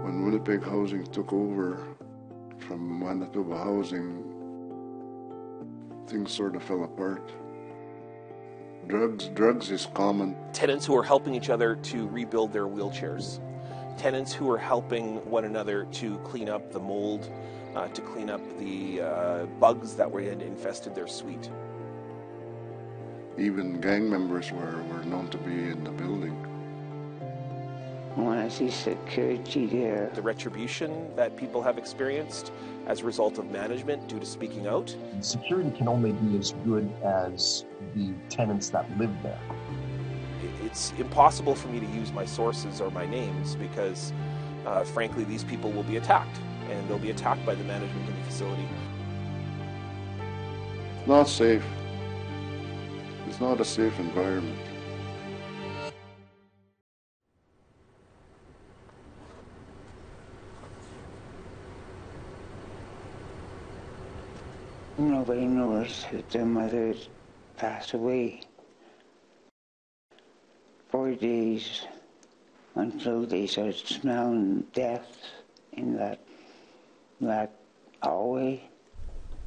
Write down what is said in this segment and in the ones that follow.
When Winnipeg Housing took over from Manitoba Housing, things sort of fell apart. Drugs is common. Tenants who are helping each other to rebuild their wheelchairs. Tenants who are helping one another to clean up the mold, to clean up the bugs that had infested their suite. Even gang members were known to be in the building. When I see security there. The retribution that people have experienced as a result of management due to speaking out. Security can only be as good as the tenants that live there. It's impossible for me to use my sources or my names because, frankly, these people will be attacked, and they'll be attacked by the management of the facility. It's not safe. It's not a safe environment. Nobody knows that their mother passed away. 4 days until they started smelling death in that hallway.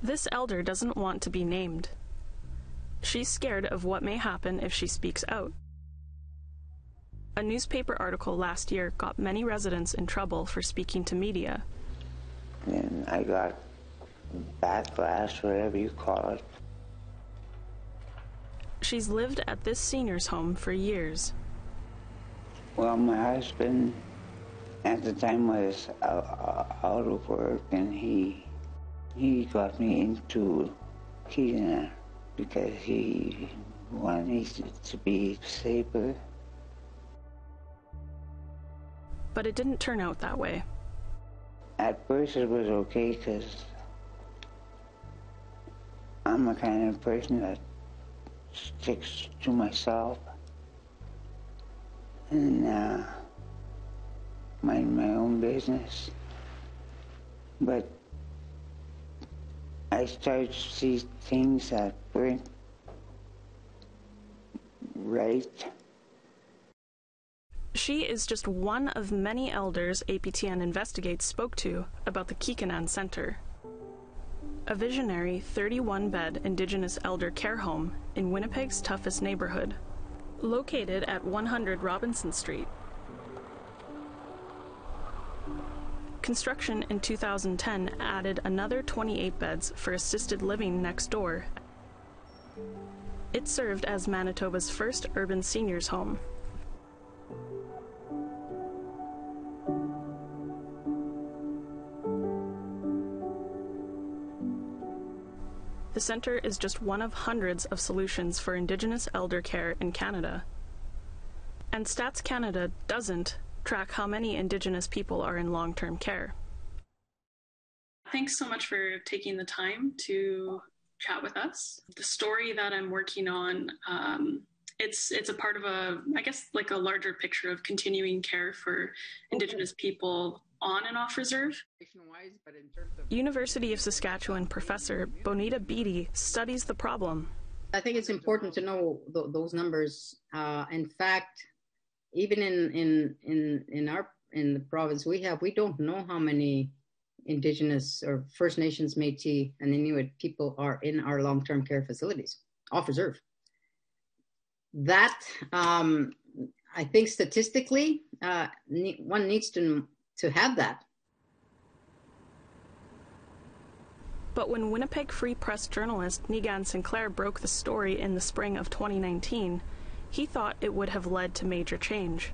This elder doesn't want to be named. She's scared of what may happen if she speaks out. A newspaper article last year got many residents in trouble for speaking to media. And I got backlash, whatever you call it. She's lived at this senior's home for years. Well, my husband at the time was out of work, and he got me into KeKiNan because he wanted it to be safer. But it didn't turn out that way. At first it was okay because I'm the kind of person that sticks to myself and mind my own business. But I started to see things that weren't right. She is just one of many elders APTN Investigates spoke to about the KeKiNan Center, a visionary 31-bed Indigenous elder care home in Winnipeg's toughest neighborhood, located at 100 Robinson Street. Construction in 2010 added another 28 beds for assisted living next door. It served as Manitoba's first urban seniors home. The centre is just one of hundreds of solutions for Indigenous elder care in Canada. And Stats Canada doesn't track how many Indigenous people are in long-term care. Thanks so much for taking the time to chat with us. The story that I'm working on, it's a part of a larger picture of continuing care for Indigenous people on and off reserve. University of Saskatchewan professor Bonita Beatty studies the problem. I think it's important to know those numbers. In fact, even in the province we don't know how many Indigenous or First Nations, Métis, and Inuit people are in our long-term care facilities off reserve. That I think statistically, one needs to have that. But when Winnipeg Free Press journalist Negan Sinclair broke the story in the spring of 2019, he thought it would have led to major change.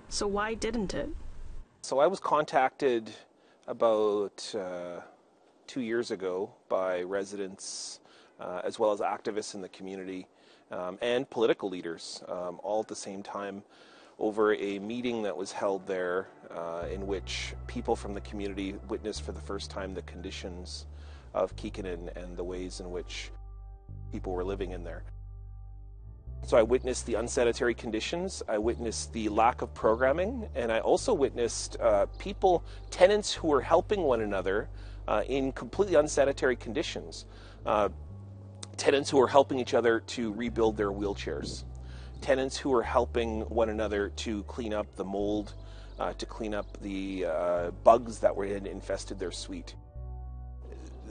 So why didn't it? So I was contacted about 2 years ago by residents as well as activists in the community and political leaders all at the same time over a meeting that was held there in which people from the community witnessed for the first time the conditions of KeKiNan and the ways in which people were living in there. So I witnessed the unsanitary conditions, I witnessed the lack of programming, and I also witnessed tenants who were helping one another in completely unsanitary conditions. Tenants who were helping each other to rebuild their wheelchairs. Tenants who were helping one another to clean up the mold, to clean up the bugs that had infested their suite.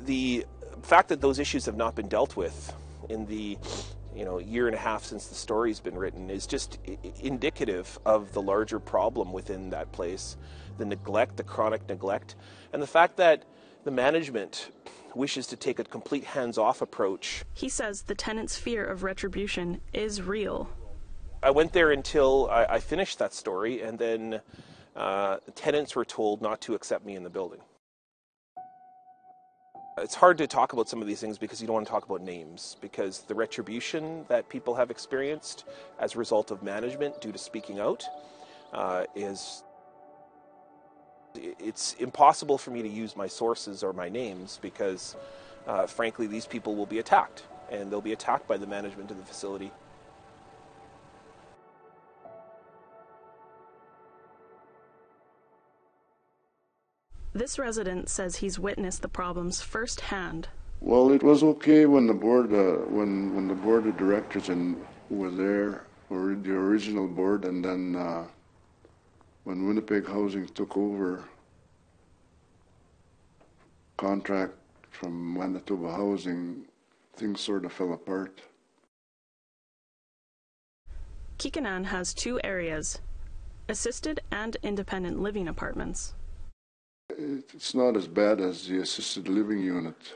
The fact that those issues have not been dealt with in the year and a half since the story's been written is just indicative of the larger problem within that place, the neglect, the chronic neglect, and the fact that the management wishes to take a complete hands-off approach. He says the tenants' fear of retribution is real. I went there until I finished that story, and then tenants were told not to accept me in the building. It's hard to talk about some of these things because you don't want to talk about names, because the retribution that people have experienced as a result of management due to speaking out it's impossible for me to use my sources or my names because, frankly, these people will be attacked, and they'll be attacked by the management of the facility. This resident says he's witnessed the problems firsthand. Well, it was okay when the board, when the board of directors were there, or the original board, and then when Winnipeg Housing took over contract from Manitoba Housing, things sort of fell apart. KeKiNan has 2 areas, assisted and independent living apartments. It's not as bad as the assisted living unit,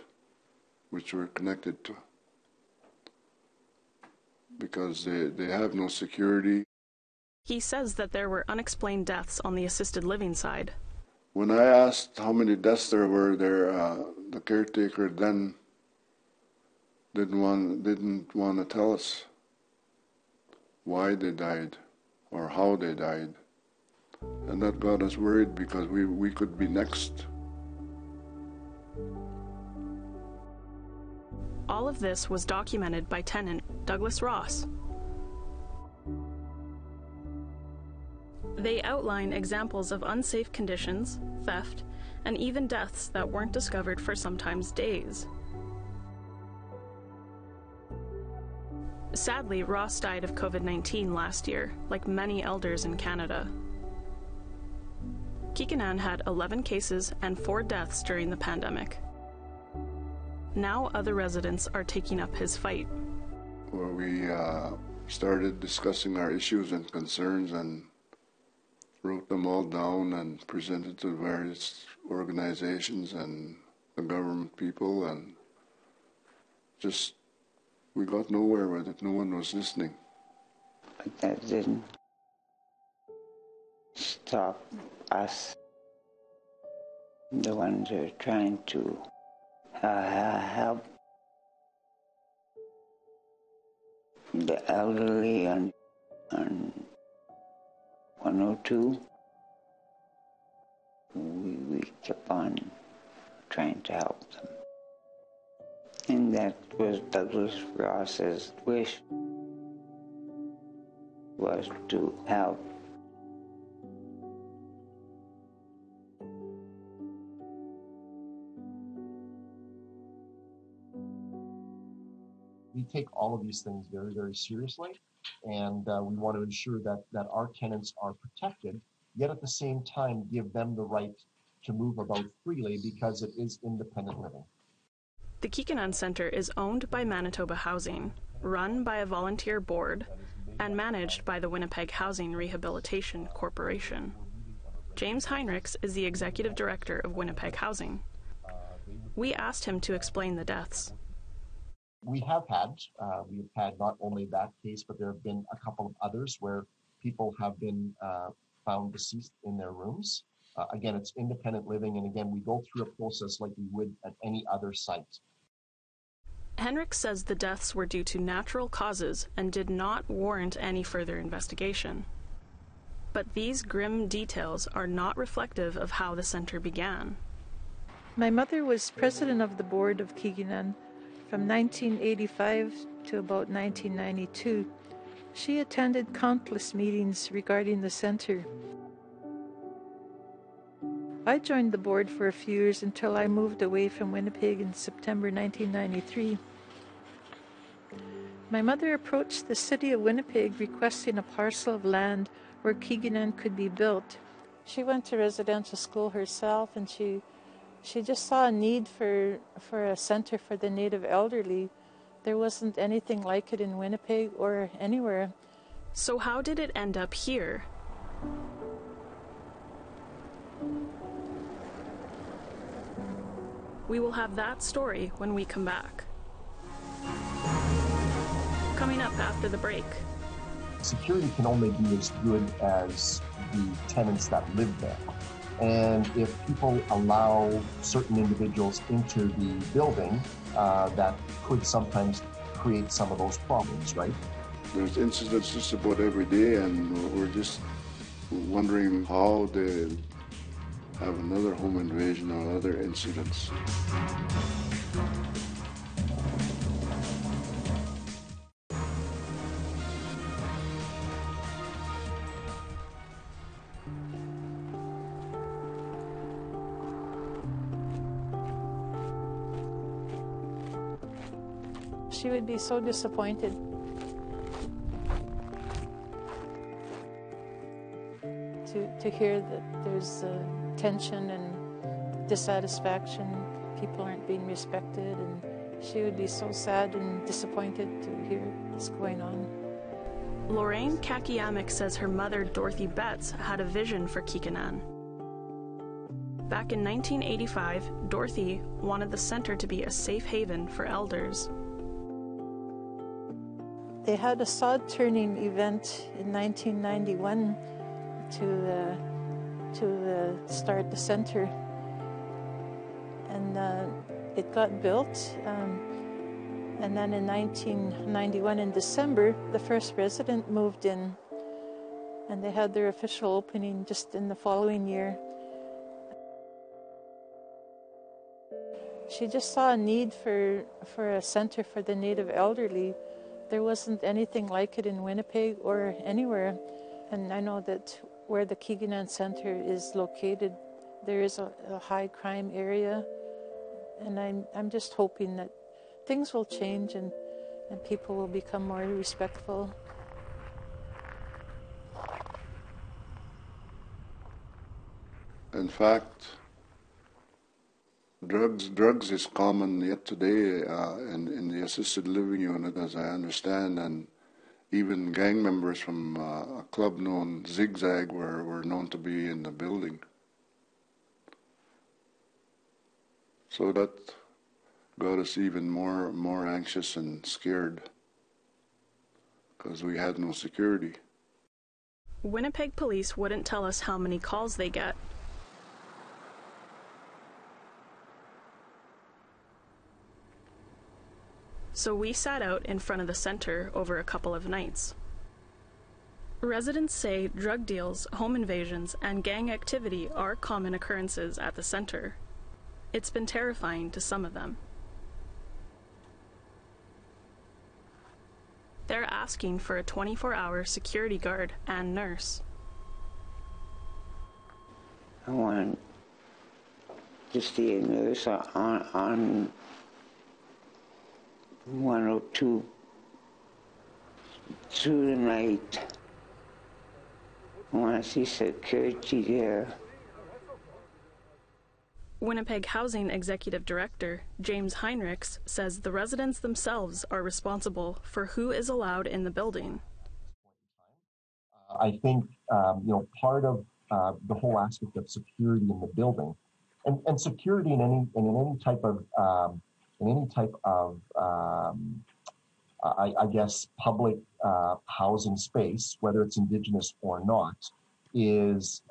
which we're connected to, because they have no security. He says that there were unexplained deaths on the assisted living side. When I asked how many deaths there were there, the caretaker then didn't want to tell us why they died or how they died. And that got us worried because we could be next. All of this was documented by tenant Douglas Ross. They outline examples of unsafe conditions, theft, and even deaths that weren't discovered for sometimes days. Sadly, Ross died of COVID-19 last year, like many elders in Canada. KeKiNan had 11 cases and 4 deaths during the pandemic. Now other residents are taking up his fight. Where we started discussing our issues and concerns and wrote them all down and presented to various organizations and the government people, and just we got nowhere with it. No one was listening. But that didn't stop us, the ones who are trying to help the elderly on 102. We kept on trying to help them. And that was Douglas Ross's wish, was to help. We take all of these things very, very seriously, and we want to ensure that our tenants are protected, yet at the same time give them the right to move about freely because it is independent living. The KeKiNan Centre is owned by Manitoba Housing, run by a volunteer board, and managed by the Winnipeg Housing Rehabilitation Corporation. James Heinrichs is the executive director of Winnipeg Housing. We asked him to explain the deaths. We've had not only that case, but there have been a couple of others where people have been found deceased in their rooms. Again, it's independent living, and again, we go through a process like we would at any other site. Henrik says the deaths were due to natural causes and did not warrant any further investigation. But these grim details are not reflective of how the centre began. My mother was president of the board of KeKiNan from 1985 to about 1992. She attended countless meetings regarding the centre. I joined the board for a few years until I moved away from Winnipeg in September 1993. My mother approached the city of Winnipeg requesting a parcel of land where KeKiNan could be built. She went to residential school herself, and she just saw a need for a center for the Native elderly. There wasn't anything like it in Winnipeg or anywhere. So how did it end up here? We will have that story when we come back. Coming up after the break. Security can only be as good as the tenants that live there. And if people allow certain individuals into the building, that could sometimes create some of those problems, right? There's incidents just about every day, and we're just wondering how they have another home invasion or other incidents. She would be so disappointed. To hear that there's tension and dissatisfaction, people aren't being respected, and she would be so sad and disappointed to hear this going on. Lorraine Kakiamic says her mother, Dorothy Betts, had a vision for KeKiNan. Back in 1985, Dorothy wanted the center to be a safe haven for elders. They had a sod turning event in 1991 to start the center, and it got built, and then in 1991 in December the first resident moved in, and they had their official opening just in the following year. She just saw a need for a center for the Native elderly. There wasn't anything like it in Winnipeg or anywhere, and I know that where the KeKiNan Center is located, there is a high crime area, and I'm just hoping that things will change and people will become more respectful. In fact, drugs is common yet today in the assisted living unit, as I understand, and even gang members from a club known Zigzag were known to be in the building. So that got us even more anxious and scared because we had no security. Winnipeg police wouldn't tell us how many calls they get. So we sat out in front of the center over a couple of nights. Residents say drug deals, home invasions, and gang activity are common occurrences at the center. It's been terrifying to some of them. They're asking for a 24-hour security guard and nurse. I want to see a nurse on 102 through the night. I want to see security there. Winnipeg Housing Executive Director James Heinrichs says the residents themselves are responsible for who is allowed in the building. I think part of the whole aspect of security in the building, and security in any type of I guess public housing space, whether it's Indigenous or not, is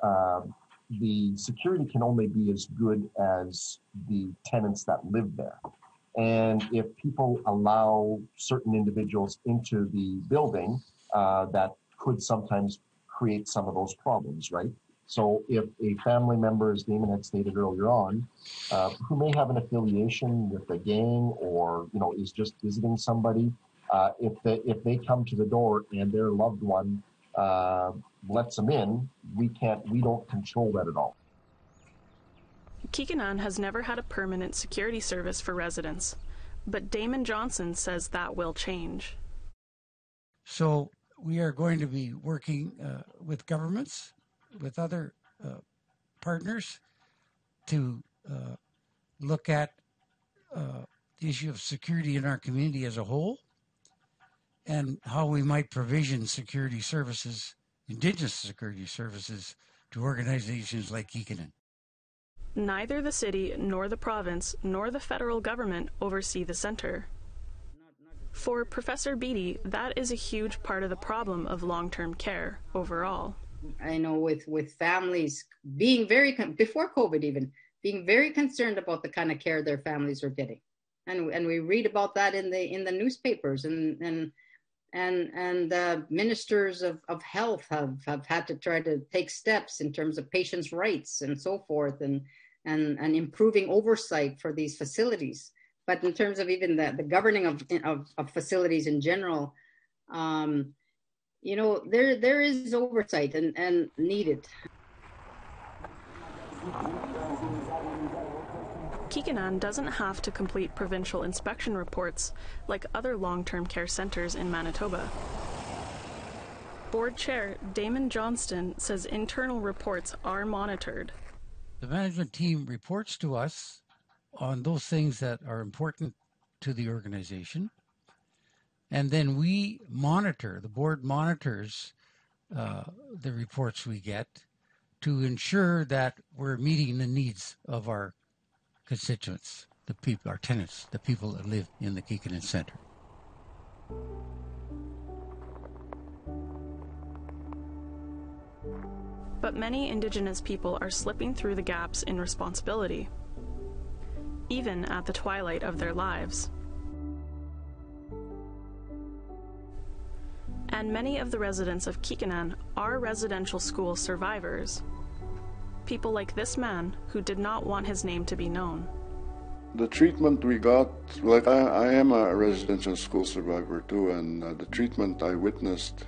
the security can only be as good as the tenants that live there. And if people allow certain individuals into the building, that could sometimes create some of those problems, right? So if a family member, as Damon had stated earlier on, who may have an affiliation with a gang or, is just visiting somebody, if they come to the door and their loved one lets them in, we don't control that at all. KeKiNan has never had a permanent security service for residents, but Damon Johnson says that will change. So we are going to be working with governments, with other partners to look at the issue of security in our community as a whole and how we might provision security services, Indigenous security services, to organizations like KeKiNan. Neither the city nor the province nor the federal government oversee the center. For Professor Beatty, that is a huge part of the problem of long-term care overall. I know with families being before COVID even, being very concerned about the kind of care their families are getting. And we read about that in the newspapers and ministers of health have had to try to take steps in terms of patients' rights and so forth and improving oversight for these facilities. But in terms of even the governing of facilities in general, there is oversight and needed. KeKiNan doesn't have to complete provincial inspection reports like other long-term care centers in Manitoba. Board Chair Damon Johnston says internal reports are monitored. The management team reports to us on those things that are important to the organization, and then we monitor, the board monitors the reports we get to ensure that we're meeting the needs of our constituents, the people, our tenants, the people that live in the KeKiNan Center. But many Indigenous people are slipping through the gaps in responsibility, even at the twilight of their lives. And many of the residents of KeKiNan are residential school survivors. People like this man who did not want his name to be known. The treatment we got, like I am a residential school survivor too, and the treatment I witnessed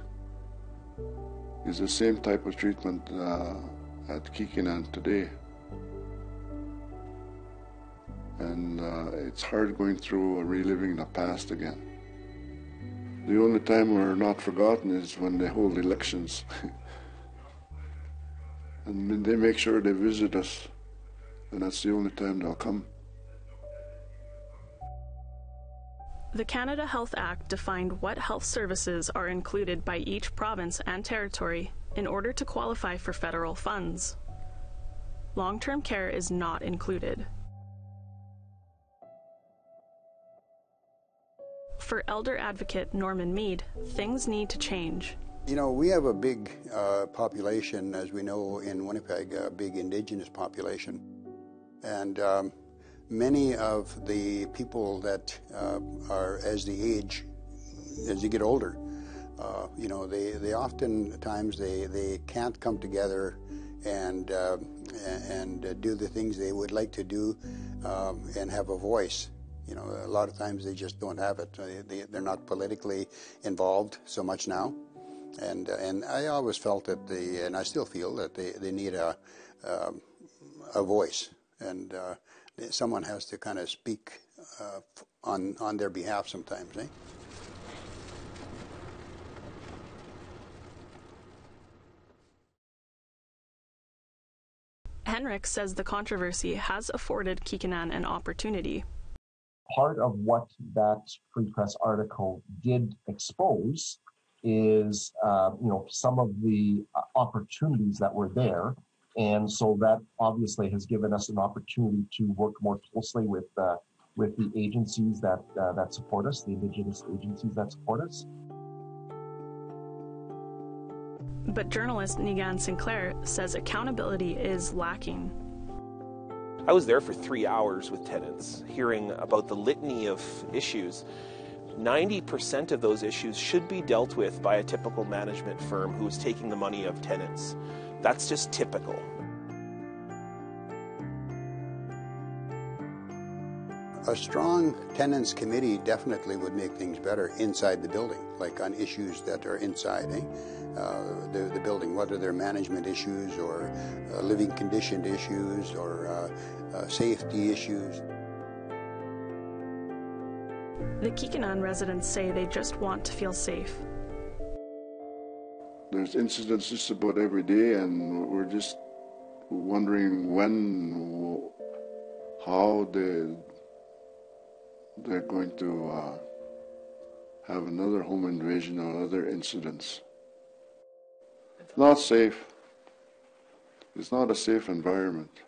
is the same type of treatment at KeKiNan today. And it's hard going through reliving the past again. The only time we're not forgotten is when they hold elections. And they make sure they visit us, and that's the only time they'll come. The Canada Health Act defined what health services are included by each province and territory in order to qualify for federal funds. Long-term care is not included. For elder advocate Norman Mead, things need to change. You know, we have a big population, as we know, in Winnipeg, a big Indigenous population. And many of the people that are as you get older, they oftentimes they can't come together and do the things they would like to do and have a voice. You know, a lot of times they just don't have it. They're not politically involved so much now. And I always felt that and I still feel that they need a voice, and someone has to kind of speak on their behalf sometimes, eh? Henrik says the controversy has afforded KeKiNan an opportunity. Part of what that Free Press article did expose is, some of the opportunities that were there. And so that obviously has given us an opportunity to work more closely with the agencies that support us, the Indigenous agencies that support us. But journalist Negan Sinclair says accountability is lacking. I was there for 3 hours with tenants, hearing about the litany of issues. 90% of those issues should be dealt with by a typical management firm who is taking the money of tenants. That's just typical. A strong tenants committee definitely would make things better inside the building, like on issues that are inside, the building, whether they're management issues or living condition issues or safety issues. The KeKiNan residents say they just want to feel safe. There's incidents just about every day, and we're just wondering how they're going to have another home invasion or other incidents. Not safe. It's not a safe environment.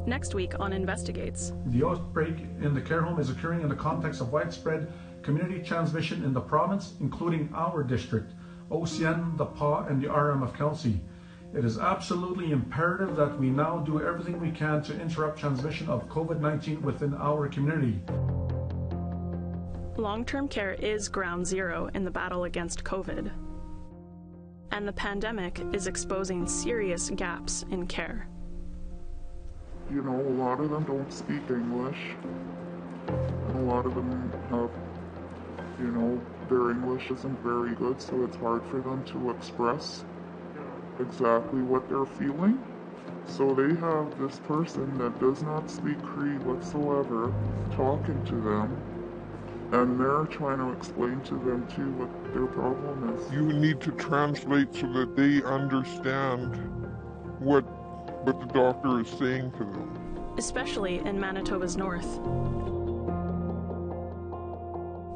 Next week on Investigates. The outbreak in the care home is occurring in the context of widespread community transmission in the province, including our district, OCN, the PA, and the RM of Kelsey. It is absolutely imperative that we now do everything we can to interrupt transmission of COVID-19 within our community. Long-term care is ground zero in the battle against COVID. And the pandemic is exposing serious gaps in care. You know, a lot of them don't speak English. And a lot of them have, you know, their English isn't very good, so it's hard for them to express exactly what they're feeling. So they have this person that does not speak Cree whatsoever talking to them, and they're trying to explain to them too what their problem is. You need to translate so that they understand what the doctor is saying to them. Especially in Manitoba's north.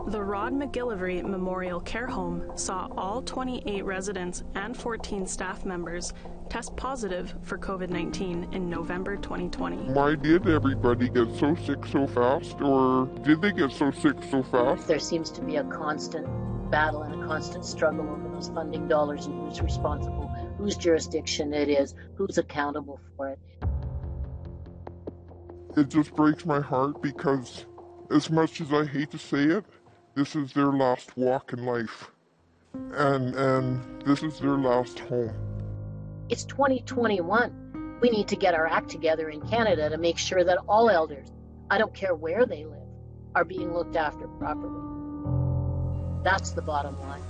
The Rod McGillivray Memorial Care Home saw all 28 residents and 14 staff members test positive for COVID-19 in November 2020. Why did everybody get so sick so fast, or did they get so sick so fast? There seems to be a constant battle and a constant struggle over those funding dollars and who's responsible, whose jurisdiction it is, who's accountable for it. It just breaks my heart because, as much as I hate to say it, this is their last walk in life. And this is their last home. It's 2021. We need to get our act together in Canada to make sure that all elders, I don't care where they live, are being looked after properly. That's the bottom line.